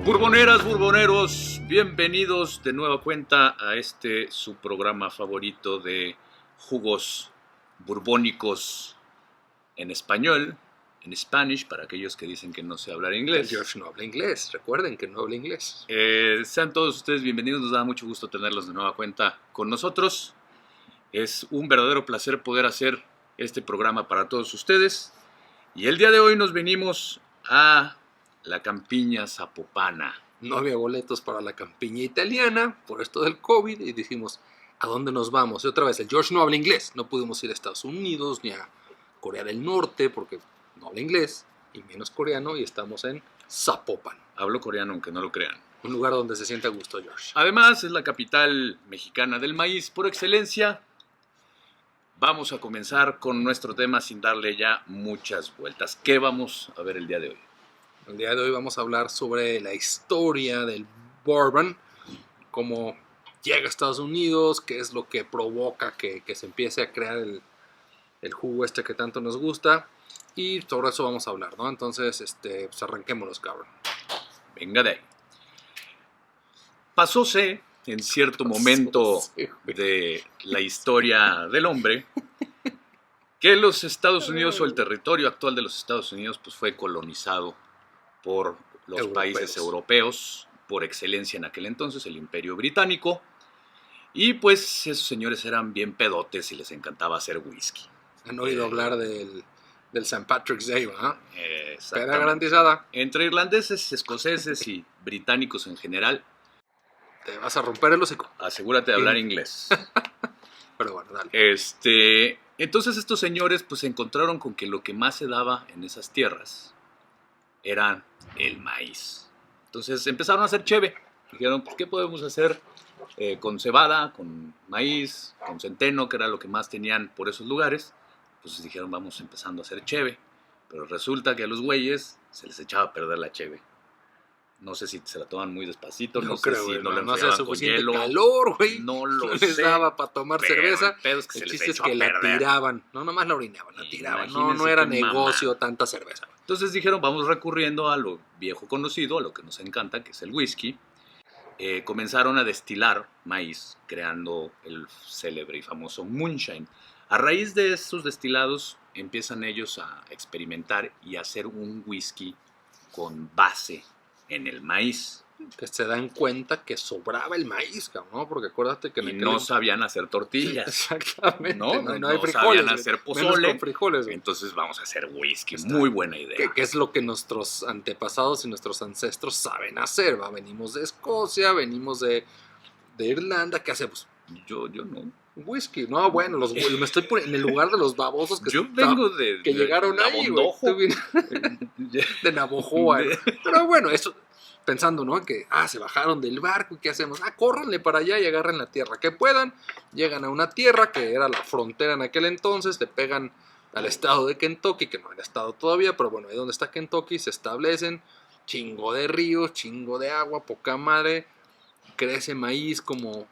Burboneras, burboneros, bienvenidos de nueva cuenta a su programa favorito de jugos burbónicos en español, en Spanish, para aquellos que dicen que no sé hablar inglés. George no habla inglés, recuerden que no habla inglés. Sean todos ustedes bienvenidos, nos da mucho gusto tenerlos de nueva cuenta con nosotros. Es un verdadero placer poder hacer este programa para todos ustedes. Y el día de hoy nos venimos a la campiña zapopana. No había boletos para la campiña italiana por esto del COVID y dijimos, ¿a dónde nos vamos? Y otra vez, el George no habla inglés. No pudimos ir a Estados Unidos ni a Corea del Norte porque no habla inglés y menos coreano y estamos en Zapopan. Hablo coreano aunque no lo crean. Un lugar donde se siente a gusto, George. Además, es la capital mexicana del maíz por excelencia. Vamos a comenzar con nuestro tema sin darle ya muchas vueltas. ¿Qué vamos a ver el día de hoy? El día de hoy vamos a hablar sobre la historia del bourbon, cómo llega a Estados Unidos, qué es lo que provoca que se empiece a crear el jugo que tanto nos gusta, y sobre eso vamos a hablar, ¿no? Entonces, pues arranquémonos, cabrón. Venga de ahí. Pasóse en cierto momento de la historia del hombre que los Estados Unidos o el territorio actual de los Estados Unidos pues fue colonizado por los países europeos, por excelencia en aquel entonces, el Imperio Británico, y pues esos señores eran bien pedotes y les encantaba hacer whisky. Han oído hablar del St. Patrick's Day, ¿verdad? Peda garantizada. Entre irlandeses, escoceses y británicos en general, te vas a romper el hocico. Asegúrate de hablar inglés. Pero bueno, dale. Entonces estos señores pues se encontraron con que lo que más se daba en esas tierras era el maíz. Entonces empezaron a hacer cheve. Dijeron, pues, ¿qué podemos hacer con cebada, con maíz, con centeno, que era lo que más tenían por esos lugares? Pues dijeron, vamos empezando a hacer cheve. Pero resulta que a los güeyes se les echaba a perder la cheve. No sé si se la toman muy despacito, no sé si no le hacía suficiente calor, güey. No lo les sé. daba para tomar cerveza. El pedo es que el se chiste les es que la tiraban. No, nomás la orinaban, la tiraban. No era negocio tanta cerveza. Entonces dijeron, vamos recurriendo a lo viejo conocido, a lo que nos encanta, que es el whisky. Comenzaron a destilar maíz, creando el célebre y famoso moonshine. A raíz de esos destilados, empiezan ellos a experimentar y a hacer un whisky con base en el maíz. Que se dan cuenta que sobraba el maíz, cabrón, ¿no? Porque acuérdate que no sabían hacer tortillas. Exactamente. No hay frijoles, sabían hacer pozole. Con frijoles, entonces vamos a hacer whisky. Muy buena idea. Que es lo que nuestros antepasados y nuestros ancestros saben hacer, ¿va? Venimos de Escocia, venimos de Irlanda. ¿Qué hacemos? Yo no. Whisky. No, bueno, me estoy poniendo en el lugar de los babosos que yo vengo que llegaron ahí, güey. De Navojoa. Pero bueno, eso pensando, ¿no? Que, se bajaron del barco y ¿qué hacemos? Córranle para allá y agarren la tierra que puedan. Llegan a una tierra que era la frontera en aquel entonces, le pegan al estado de Kentucky, que no era estado todavía, pero bueno, ahí donde está Kentucky se establecen, chingo de ríos, chingo de agua, poca madre, crece maíz como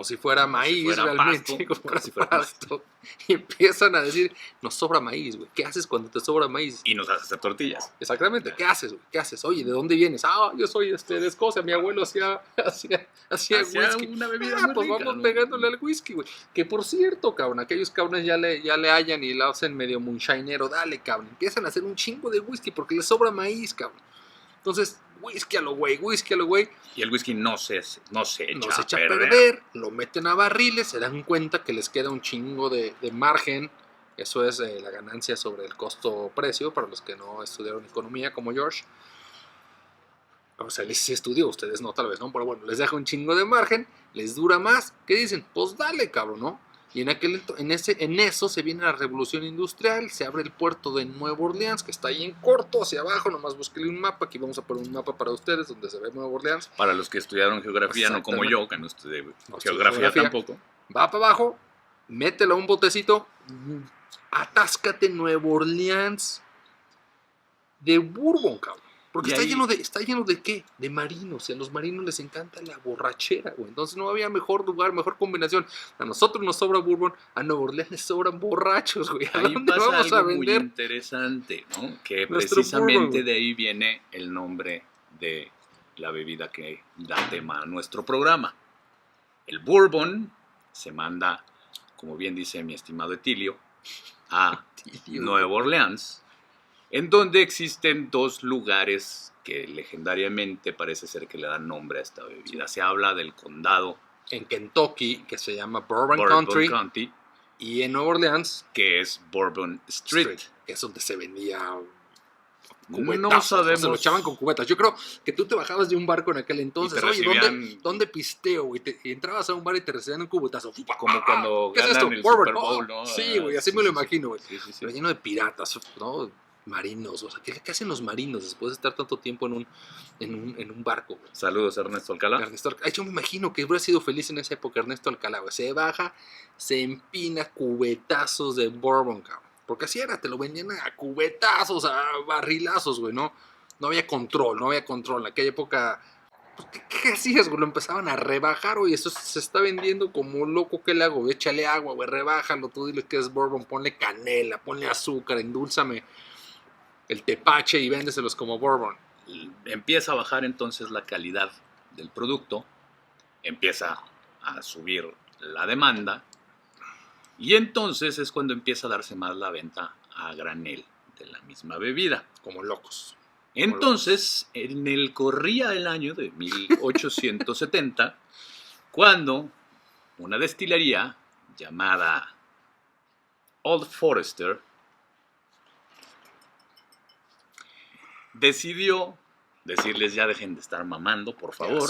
si fuera maíz, si fuera realmente, pasto, como si fuera pasto. Y empiezan a decir, nos sobra maíz, güey. ¿Qué haces cuando te sobra maíz? Y nos haces hacer tortillas. Exactamente. ¿Qué haces, güey? ¿Qué haces? Oye, ¿de dónde vienes? Yo soy de Escocia. Mi abuelo hacía whisky. Una bebida pues rica, vamos pegándole al whisky, güey. Que por cierto, cabrón, aquellos cabrones ya le hallan y la hacen medio moonshinero. Dale, cabrón. Empiezan a hacer un chingo de whisky porque les sobra maíz, cabrón. Entonces, whisky a lo güey. Y el whisky no se echa a perder. Lo meten a barriles, se dan cuenta que les queda un chingo de margen. Eso es la ganancia sobre el costo-precio, para los que no estudiaron economía como George. O sea, él sí estudió, ustedes no, tal vez no, pero bueno, les deja un chingo de margen, les dura más. ¿Qué dicen? Pues dale, cabrón, ¿no? Y en eso se viene la revolución industrial, se abre el puerto de Nueva Orleans, que está ahí en corto, hacia abajo, nomás búsquenle un mapa, aquí vamos a poner un mapa para ustedes, donde se ve Nueva Orleans. Para los que estudiaron geografía, no como yo, que no estudié geografía tampoco. Va para abajo, mételo a un botecito, atáscate Nueva Orleans de bourbon, cabrón. Porque está lleno de ¿qué? De marinos. Y a los marinos les encanta la borrachera, güey. Entonces no había mejor lugar, mejor combinación. A nosotros nos sobra bourbon, a Nueva Orleans les sobran borrachos, güey. ¿A dónde vamos a vender? Muy interesante, ¿no? Que precisamente de ahí viene el nombre de la bebida que da tema a nuestro programa. El bourbon se manda, como bien dice mi estimado Etilio, a Nueva Orleans, en donde existen dos lugares que legendariamente parece ser que le dan nombre a esta bebida. Se habla del condado en Kentucky, que se llama Bourbon County, y en Nueva Orleans, que es Bourbon Street, que es donde se vendía cubetazos. No sabemos. Se lo echaban con cubetas. Yo creo que tú te bajabas de un barco en aquel entonces. Oye, ¿dónde pisteo? Y entrabas a un bar y te recibían un cubetazo. Como cuando ¿qué ganan es esto? el Super Bowl, ¿no? Sí, güey, así me lo imagino, güey. Sí. Pero lleno de piratas, ¿no? Marinos, o sea, ¿qué hacen los marinos después de estar tanto tiempo en un barco, güey? Saludos, Ernesto Alcalá. Yo me imagino que hubiera sido feliz en esa época Ernesto Alcalá, güey. Se baja, se empina cubetazos de bourbon, cabrón. Porque así era, te lo vendían a cubetazos, a barrilazos, güey, ¿no? No había control. En aquella época, pues, ¿qué hacías, güey? Lo empezaban a rebajar, güey, eso se está vendiendo como loco. ¿Qué le hago? Échale agua, güey, rebájalo, tú dile que es bourbon, ponle canela, ponle azúcar, endúlzame el tepache y véndeselos como bourbon. Empieza a bajar entonces la calidad del producto, empieza a subir la demanda, y entonces es cuando empieza a darse más la venta a granel de la misma bebida. Como locos. Entonces, corría el año de 1870, cuando una destilería llamada Old Forester decidió decirles: ya dejen de estar mamando, por favor. Ya,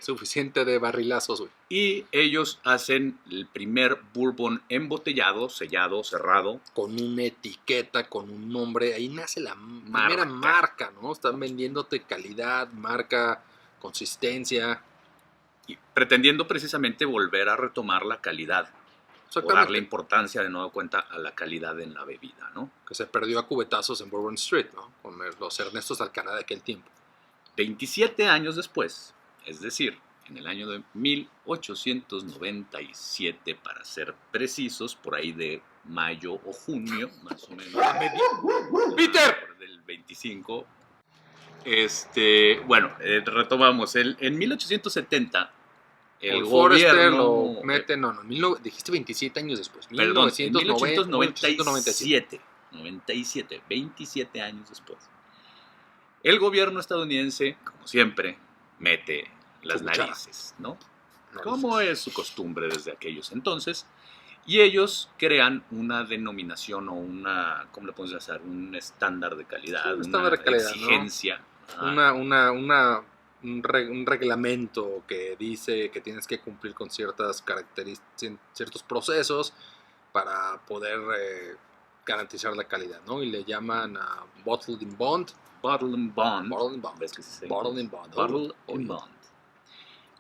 suficiente de barrilazos, güey. Y ellos hacen el primer bourbon embotellado, sellado, cerrado. Con una etiqueta, con un nombre. Ahí nace la primera marca, ¿no? Están vendiéndote calidad, marca, consistencia. Y pretendiendo precisamente volver a retomar la calidad. O darle importancia de nueva cuenta a la calidad en la bebida, ¿no? Que se perdió a cubetazos en Bourbon Street, ¿no? Con los Ernestos Alcalá de aquel tiempo. 27 años después, es decir, en el año de 1897, para ser precisos, por ahí de mayo o junio, más o menos. ¡Peter! Del 25. Bueno, retomamos. En 1870, el gobierno... lo mete, dijiste 27 años después. Perdón, 1997. 27 años después. El gobierno estadounidense, como siempre, mete las narices, ¿no? Como es su costumbre desde aquellos entonces. Y ellos crean una denominación o ¿cómo le podemos hacer? Un estándar de calidad, una exigencia. ¿No? Un reglamento que dice que tienes que cumplir con ciertas características, ciertos procesos para poder garantizar la calidad, ¿no? Y le llaman a Bottled in Bond. Bottle and Bond. Bottle and Bond.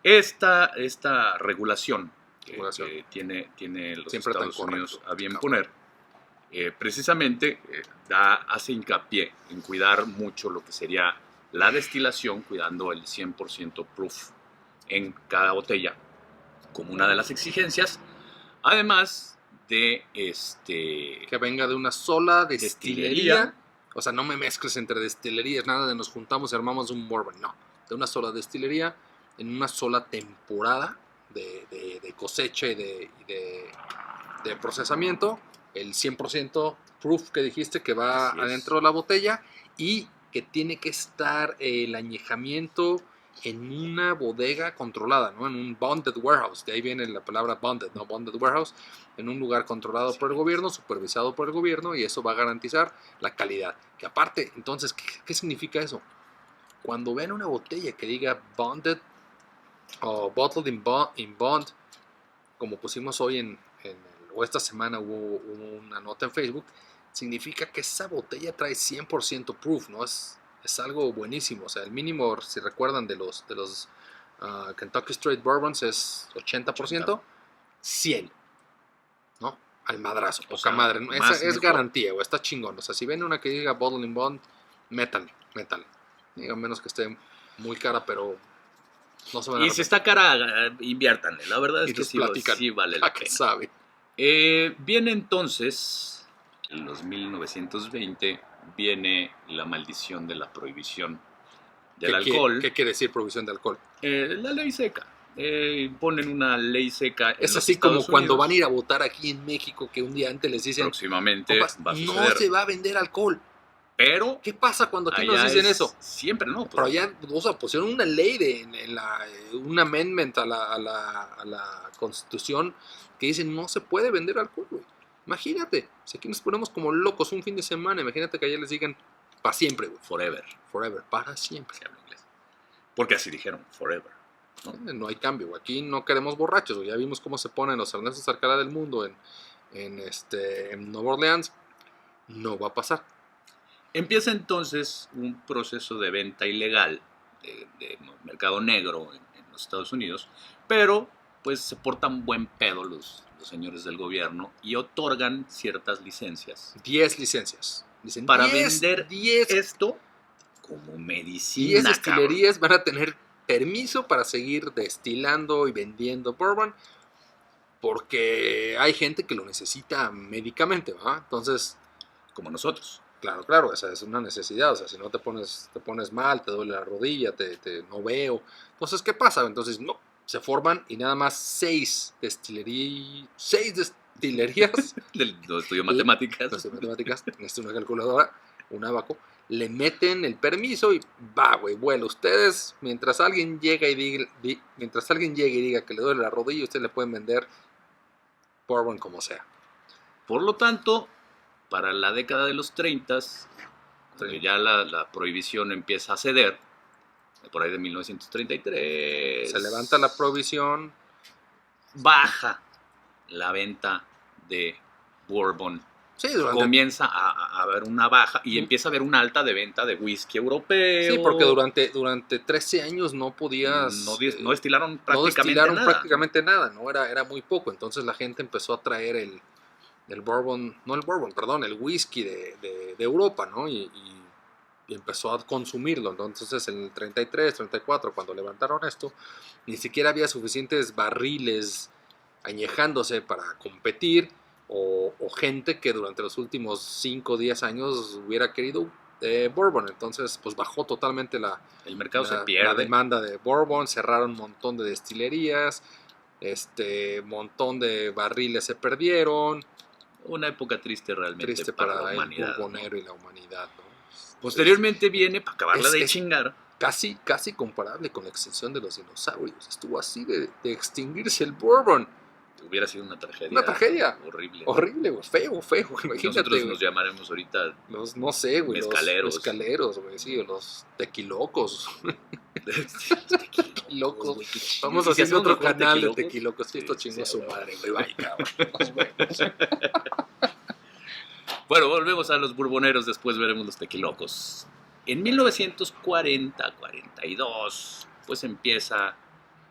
Esta regulación que tiene los Estados Unidos a bien poner, precisamente hace hincapié en cuidar mucho lo que sería la destilación, cuidando el 100% proof en cada botella, como una de las exigencias, además de que venga de una sola destilería. O sea, no me mezcles entre destilerías, nada de nos juntamos y armamos un bourbon, no, de una sola destilería, en una sola temporada de cosecha y de procesamiento, el 100% proof que dijiste que va adentro de la botella, y que tiene que estar el añejamiento en una bodega controlada, ¿no? En un bonded warehouse, de ahí viene la palabra bonded, ¿no? Bonded warehouse, en un lugar controlado por el gobierno, supervisado por el gobierno, y eso va a garantizar la calidad. Que aparte, entonces, ¿qué significa eso? Cuando ven una botella que diga bonded o bottled in bond, como pusimos hoy o esta semana hubo una nota en Facebook, significa que esa botella trae 100% proof, ¿no? Es algo buenísimo. O sea, el mínimo, si recuerdan, de los Kentucky Straight Bourbons es 80%, 100, ¿no? Al madrazo, poca madre. Esa es garantía, o está chingón. O sea, si ven una que diga Bottle in Bond, métanle. Digo, menos que esté muy cara, pero no se van a Y si está cara, inviértanle. La verdad es que sí vale la pena. Sabe. Viene entonces, en los 1920, viene la maldición de la prohibición del alcohol. ¿Qué quiere decir prohibición de alcohol? La ley seca. Ponen una ley seca. Es así como cuando van a ir a votar aquí en México, que un día antes les dicen, próximamente va a suceder. No se va a vender alcohol. Pero ¿qué pasa cuando aquí nos dicen eso? Siempre no. Pero allá, o sea, pusieron una ley un amendment a la Constitución que dice no se puede vender alcohol, güey. Imagínate, si aquí nos ponemos como locos un fin de semana, imagínate que allá les digan para siempre, güey. Forever. Forever, para siempre. Se habla inglés. Porque así dijeron, forever. No hay cambio, güey. Aquí no queremos borrachos, güey. Ya vimos cómo se ponen los Ernestos Alcalá del mundo en Nueva Orleans. No va a pasar. Empieza entonces un proceso de venta ilegal, de mercado negro en los Estados Unidos, pero pues se portan buen pedo los señores del gobierno y otorgan ciertas licencias. 10 licencias. Dicen, para vender esto como medicina. 10 destilerías van a tener permiso para seguir destilando y vendiendo bourbon porque hay gente que lo necesita médicamente, ¿verdad? Entonces, como nosotros. Claro, esa es una necesidad, o sea, si no te pones mal, te duele la rodilla, no veo. Entonces, ¿qué pasa? Entonces, no, se forman y nada más 6 destilerías. No estudio matemáticas. Necesito una calculadora, un abaco. Le meten el permiso y va, güey, vuelo. Ustedes, mientras alguien llegue y diga que le duele la rodilla, ustedes le pueden vender bourbon como sea. Por lo tanto, para la década de los 30, cuando ya la prohibición empieza a ceder, por ahí de 1933... Se levanta la prohibición. Baja la venta de bourbon. Sí, comienza a haber una baja y empieza a haber una alta de venta de whisky europeo. Sí, porque durante 13 años no podías... No destilaron prácticamente nada. ¿no? Era muy poco. Entonces la gente empezó a traer el whisky de Europa, ¿no? Y empezó a consumirlo. Entonces en el 33, 34, cuando levantaron esto, ni siquiera había suficientes barriles añejándose para competir. O gente que durante los últimos 5 o 10 años hubiera querido bourbon. Entonces, pues bajó totalmente el mercado se pierde. La demanda de bourbon, cerraron un montón de destilerías, montón de barriles se perdieron. Una época triste realmente para la humanidad. El bourbonero y la humanidad, ¿no? Posteriormente viene, para acabarla de chingar. Casi comparable con la extinción de los dinosaurios. Estuvo así de extinguirse el bourbon. Hubiera sido una tragedia. Una tragedia. Horrible. Horrible, güey. Feo. Imagínate. Nosotros nos llamaremos ahorita. No sé, güey. Mezcaleros, güey. Sí, los tequilocos. Tequilocos. Güey, vamos a hacer otro canal de tequilocos. Sí, esto chingó su madre, güey. Vaya, cabrón. Nos vemos. Bueno, volvemos a los bourboneros. Después veremos los tequilocos. En 1940-42, pues empieza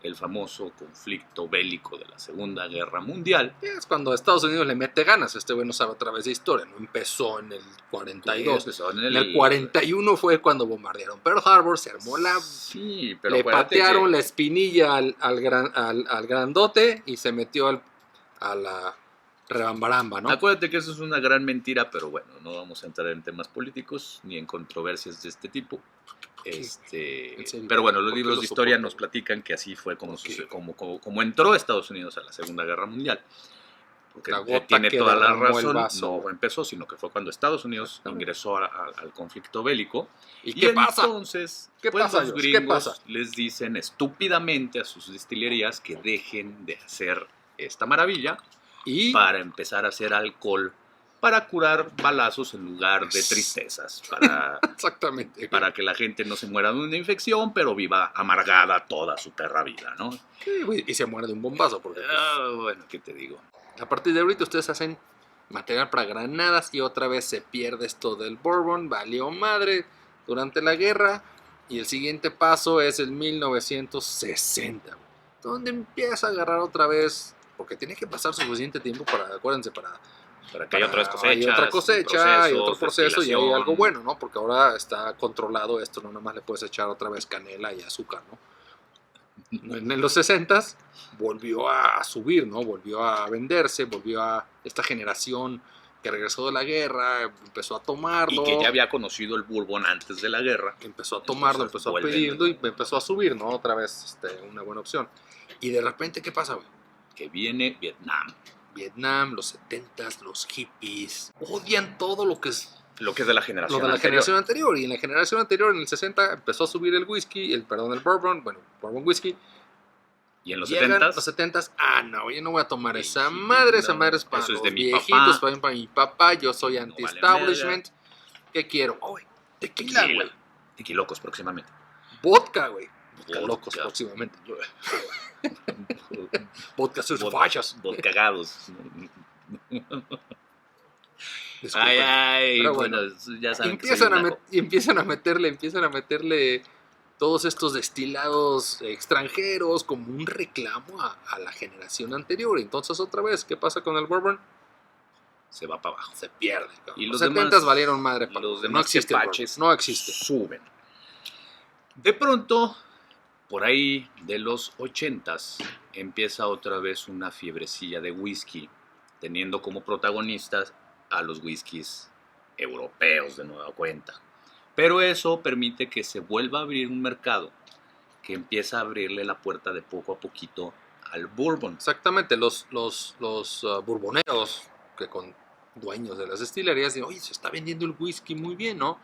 el famoso conflicto bélico de la Segunda Guerra Mundial. Es cuando Estados Unidos le mete ganas. Este güey no sabe a través de historia. No empezó en el 42. Empezó en el 41 fue cuando bombardearon Pearl Harbor. Se armó la... Sí, pero le patearon la espinilla al grandote y se metió a la rebambaramba, ¿no? Acuérdate que eso es una gran mentira, pero bueno, no vamos a entrar en temas políticos ni en controversias de este tipo. Pero bueno, los libros de historia nos platican que así fue como entró Estados Unidos a la Segunda Guerra Mundial. Porque tiene toda la razón, no empezó, sino que fue cuando Estados Unidos ingresó al conflicto bélico. ¿Y qué pasa? Entonces, los gringos les dicen estúpidamente a sus destilerías que dejen de hacer esta maravilla para empezar a hacer alcohol para curar balazos en lugar de tristezas, exactamente, para que la gente no se muera de una infección, pero viva amargada toda su perra vida, ¿no? Sí, güey, y se muere de un bombazo. Porque, bueno, ¿qué te digo? A partir de ahorita ustedes hacen material para granadas y otra vez se pierde esto del bourbon, valió madre durante la guerra, y el siguiente paso es el 1960, donde empieza a agarrar otra vez, porque tiene que pasar suficiente tiempo para que haya otra vez cosecha, y otro proceso y hay algo bueno, ¿no? Porque ahora está controlado esto, no nomás le puedes echar otra vez canela y azúcar, ¿no? En los 60s volvió a subir, ¿no? Volvió a venderse, volvió a esta generación que regresó de la guerra, empezó a tomarlo. Y que ya había conocido el bourbon antes de la guerra. Empezó a tomarlo, Entonces, empezó a pedirlo y empezó a subir, ¿no? Otra vez una buena opción. Y de repente, ¿qué pasa, güey? Que viene Vietnam. Vietnam, los 70s, los hippies, odian todo lo que es Lo que es de la generación lo de la anterior. generación anterior. Y en la generación anterior, en el 60, empezó a subir el whisky, el bourbon, bourbon whisky. Y en los Llegan 70s, los 70s, no, yo no voy a tomar esa Sí, madre es no, para eso es los de mi viejitos, papá. para mi papá, yo soy No vale anti-establishment. ¿Qué quiero? Oh, güey, tequila, güey. Tequilocos próximamente. Vodka, güey. Vodka Vodka. locos próximamente. Vodka sus fachas. Cagados. Disculpen. Ay, Pero bueno, bueno, ya saben que soy un naco. empiezan a meterle todos estos destilados extranjeros como un reclamo a la generación anterior. Entonces, otra vez, ¿qué pasa con el bourbon? Se va para abajo. Se pierde. Cabrón. Y Los los 70s demás- valieron madre. Los no demás existe el tepaches bourbon. No existe. suben. De pronto, por ahí de los 80s, empieza otra vez una fiebrecilla de whisky, teniendo como protagonistas a los whiskies europeos de nueva cuenta. Pero eso permite que se vuelva a abrir un mercado que empieza a abrirle la puerta de poco a poquito al bourbon. Exactamente. Los bourboneros, que con dueños de las destilerías, dicen, oye, se está vendiendo el whisky muy bien, ¿no?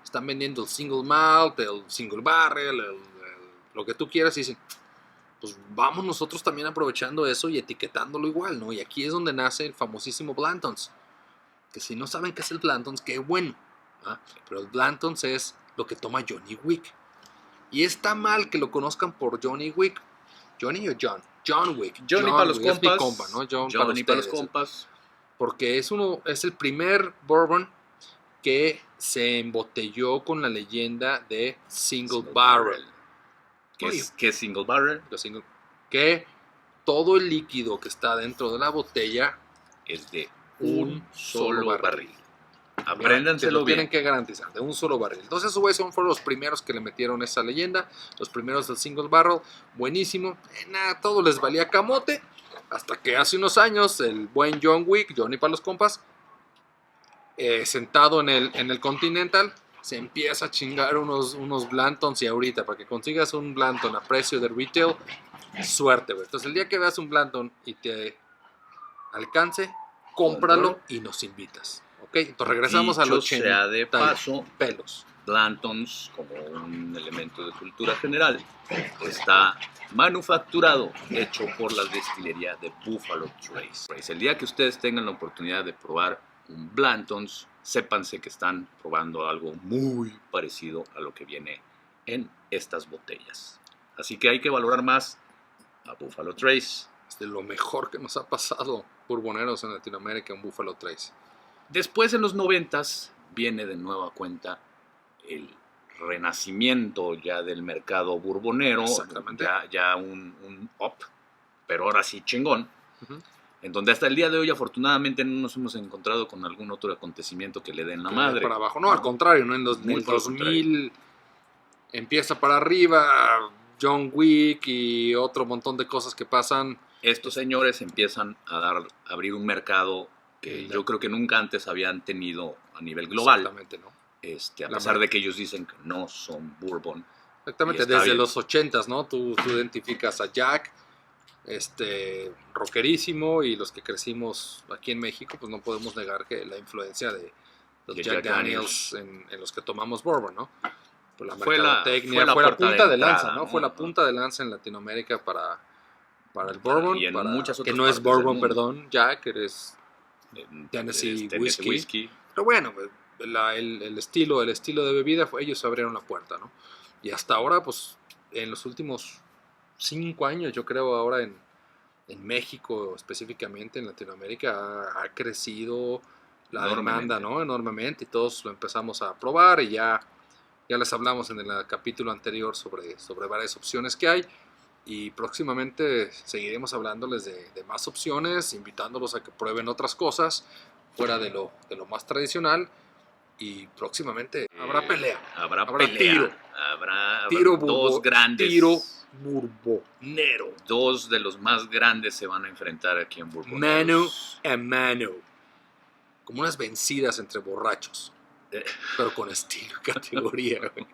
Están vendiendo el single malt, el single barrel, lo que tú quieras, y dicen, pues vamos nosotros también aprovechando eso y etiquetándolo igual, ¿no? Y aquí es donde nace el famosísimo Blanton's, que si no saben qué es el Blanton's, qué bueno, ¿ah? Pero el Blanton's es lo que toma Johnny Wick. Y está mal que lo conozcan por Johnny Wick. ¿Johnny o John? John Wick. Johnny para los Wick, es mi compas. compa, ¿no? John Johnny para los ustedes. compas. Porque es el primer bourbon que se embotelló con la leyenda de Single Barrel. Oye, ¿Qué es single barrel? Que todo el líquido que está dentro de la botella Es de un un solo solo barril. barril. que Apréndanselo lo tienen bien. que garantizar, de un solo barril. Entonces esos güeyes fueron los primeros que le metieron esa leyenda, los primeros del Single Barrel, buenísimo. Nada, todo les valía camote, hasta que hace unos años el buen John Wick, Johnny para los compas, sentado en el Continental, se empieza a chingar unos Blantons. Y ahorita, para que consigas un Blanton a precio de retail, suerte, güey. Entonces el día que veas un Blanton y te alcance, cómpralo y nos invitas. ¿Ok? Entonces regresamos al Dicho 80. sea de paso, Pelos. Blantons, como un elemento de cultura general, está manufacturado, hecho por la destilería de Buffalo Trace. El día que ustedes tengan la oportunidad de probar un Blantons, sépanse que están probando algo muy parecido a lo que viene en estas botellas. Así que hay que valorar más a Buffalo Trace. Es de lo mejor que nos ha pasado, bourboneros en Latinoamérica, en Buffalo Trace. Después, en los 90s, viene de nueva cuenta el renacimiento ya del mercado bourbonero, Exactamente. ya un up, pero ahora sí chingón, Ujú. en donde hasta el día de hoy afortunadamente no nos hemos encontrado con algún otro acontecimiento que le den la madre. Para abajo. No, al contrario, ¿no? En Muy el por el 2000 empieza para arriba, John Wick y otro montón de cosas que pasan. Estos señores empiezan a abrir un mercado que Ya. yo creo que nunca antes habían tenido a nivel global, Exactamente, ¿no? a La pesar mar- de que ellos dicen que no son bourbon. Exactamente, Y está desde bien. los 80s, ¿no? Tú identificas a Jack, rockerísimo, y los que crecimos aquí en México, pues no podemos negar que la influencia de los De Jack Jack Daniels en los que tomamos bourbon, ¿no? Por la Fue la- mercadotecnia, fue la fue la puerta punta de de lanza, entrada, ¿no? ¿no? Fue la punta de lanza en Latinoamérica para el bourbon, Y en muchas que otras no es partes del bourbon, mundo. perdón, Jack, eres Tennessee Tennessee Whiskey. pero bueno, pues, el estilo de bebida, ellos abrieron la puerta, ¿no? Y hasta ahora, pues, en los últimos 5 años, yo creo, ahora en México, específicamente en Latinoamérica, ha crecido la Enormemente. demanda, ¿no? Enormemente, y todos lo empezamos a probar, y ya les hablamos en el capítulo anterior sobre varias opciones que hay. Y próximamente seguiremos hablándoles de más opciones, invitándolos a que prueben otras cosas fuera de lo más tradicional. Y próximamente habrá pelea. Habrá Habrá pelea. tiro. Habrá Tiro dos grandes. Tiro burbonero. Dos de los más grandes se van a enfrentar aquí en Bourbon. Mano a mano. como unas vencidas entre borrachos. Pero con estilo y categoría, güey.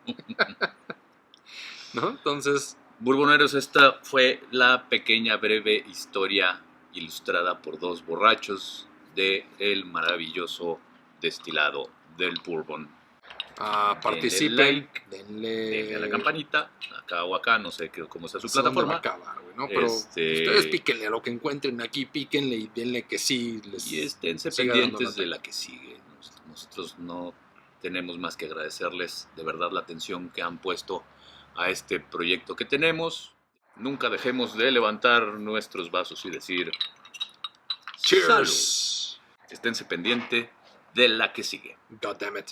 ¿No? Entonces... Bourboneros, esta fue la pequeña breve historia ilustrada por dos borrachos de el maravilloso destilado del Bourbon. Participen, denle a la campanita, acá o acá, no sé cómo sea su plataforma. Acabar, güey, ¿no? Pero ustedes píquenle a lo que encuentren aquí, píquenle y denle que sí. Y esténse pendientes de la que sigue. Nosotros no tenemos más que agradecerles de verdad la atención que han puesto a este proyecto que tenemos. Nunca dejemos de levantar nuestros vasos y decir Cheers. ¡Salud! Esténse pendiente de la que sigue. God damn it.